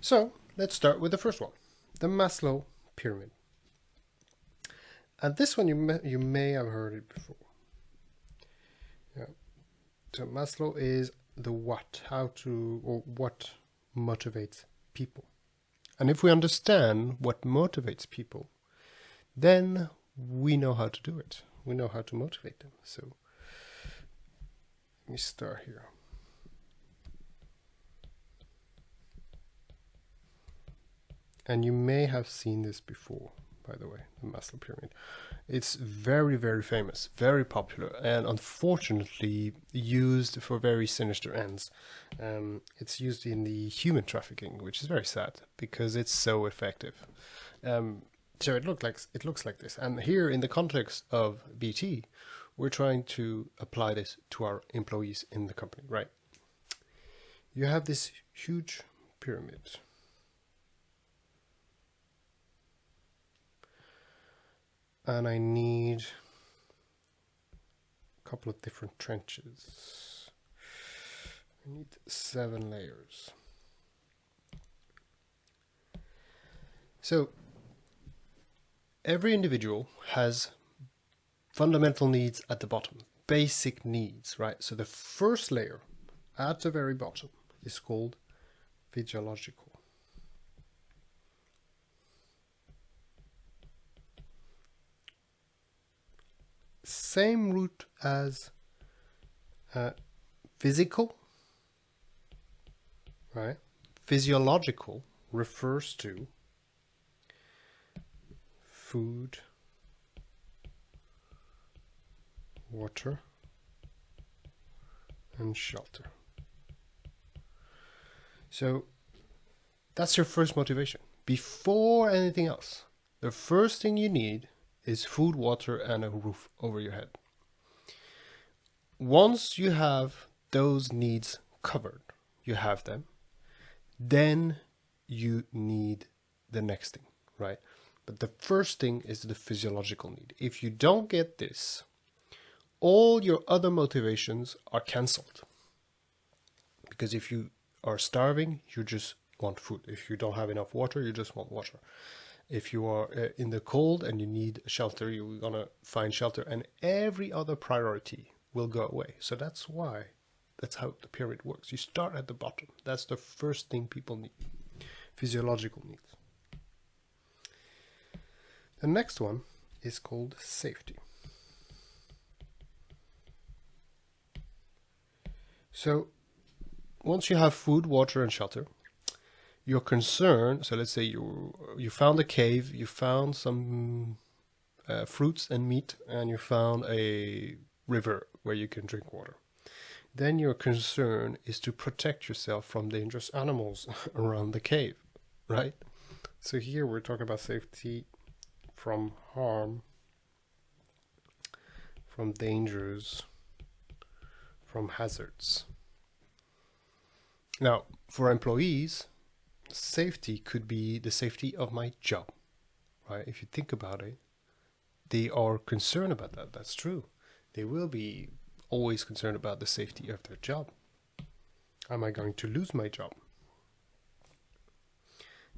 So let's start with the first one, the Maslow pyramid. And this one you may have heard it before. Yeah. So Maslow is the what, what motivates people. And if we understand what motivates people, then we know how to do it. We know how to motivate them. So let me start here. And you may have seen this before, by the way, the Maslow pyramid. It's very, very famous, very popular, and unfortunately used for very sinister ends. It's used in the human trafficking, which is very sad because it's so effective. So it looks like this. And here, in the context of BT, we're trying to apply this to our employees in the company, right? You have this huge pyramid. And I need a couple of different trenches. I need 7 layers. So every individual has fundamental needs at the bottom, basic needs, right? So the first layer at the very bottom is called physiological. Same root as physical, right? Physiological refers to food, water, and shelter. So that's your first motivation. Before anything else, the first thing you need is food, water, and a roof over your head. Once you have those needs covered, you have them, then you need the next thing, right? But the first thing is the physiological need. If you don't get this, all your other motivations are cancelled. Because if you are starving, you just want food. If you don't have enough water, you just want water. If you are in the cold and you need shelter, you're going to find shelter, and every other priority will go away. So that's how the pyramid works. You start at the bottom. That's the first thing people need. Physiological needs. The next one is called safety. So once you have food, water, and shelter, your concern, so let's say you found a cave, you found some fruits and meat, and you found a river where you can drink water. Then your concern is to protect yourself from dangerous animals around the cave, right? So here we're talking about safety from harm, from dangers, from hazards. Now, for employees, safety could be the safety of my job, right? If you think about it, they are concerned about that. That's true. They will be always concerned about the safety of their job. Am I going to lose my job?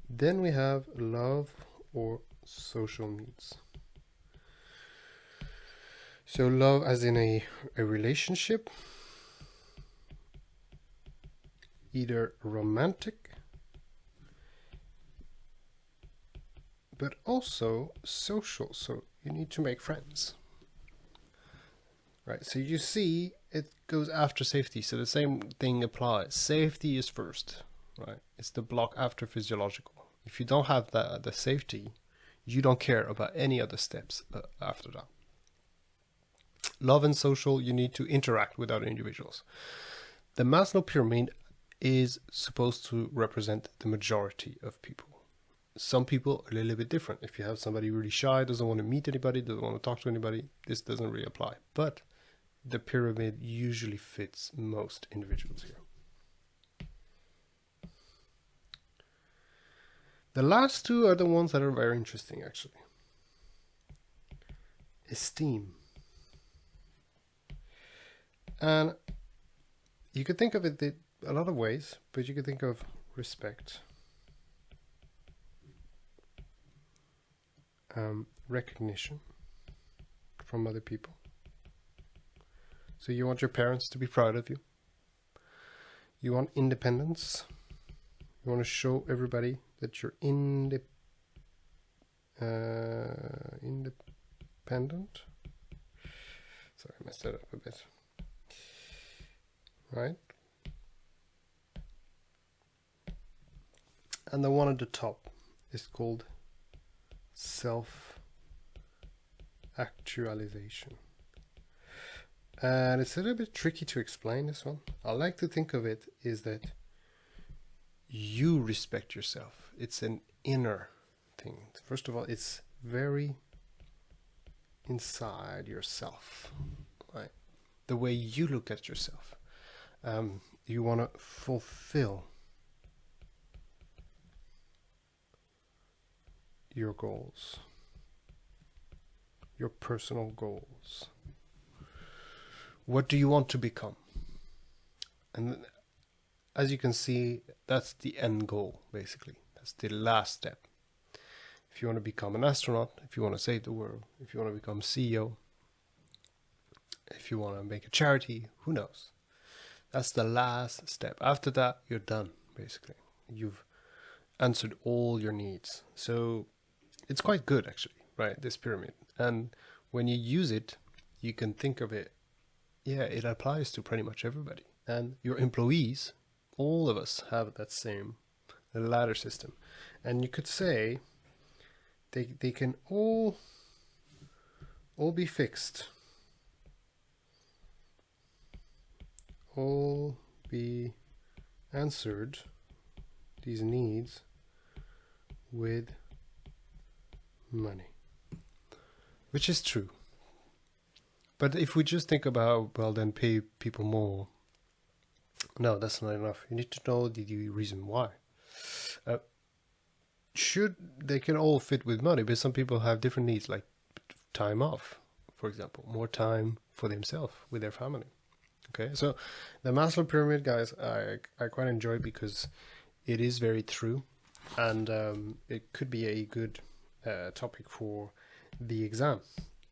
Then we have love or social needs. So love as in a relationship, either romantic, but also social. So you need to make friends, right? So you see it goes after safety. So the same thing applies. Safety is first, right? It's the block after physiological. If you don't have the safety, you don't care about any other steps after that. Love and social, you need to interact with other individuals. The Maslow pyramid is supposed to represent the majority of people. Some people are a little bit different. If you have somebody really shy, doesn't want to meet anybody, doesn't want to talk to anybody, this doesn't really apply. But the pyramid usually fits most individuals here. The last two are the ones that are very interesting, actually. Esteem. And you could think of it a lot of ways, but you could think of respect, recognition from other people. So you want your parents to be proud of you. You want independence. You want to show everybody that you're independent. Sorry, I messed that up a bit. Right? And the one at the top is called self-actualization. And it's a little bit tricky to explain this one. I like to think of it is that you respect yourself. It's an inner thing. First of all, it's very inside yourself, right? The way you look at yourself. You want to fulfill your goals, your personal goals. What do you want to become? And as you can see, that's the end goal, basically. That's the last step. If you want to become an astronaut, if you want to save the world, if you want to become CEO, if you want to make a charity, who knows? That's the last step. After that, you're done, basically. You've answered all your needs. So it's quite good, actually, right, this pyramid. And when you use it, you can think of it, yeah, it applies to pretty much everybody. And your employees, all of us have that same ladder system. And you could say they can all be fixed. All be answered, these needs, with money. Which is true. But if we just think about, well, then pay people more, no, that's not enough. You need to know the reason why. They can all fit with money, but some people have different needs, like time off, for example, more time for themselves with their family. Okay, so the Maslow pyramid, guys, I quite enjoy because it is very true, and it could be a good topic for the exam.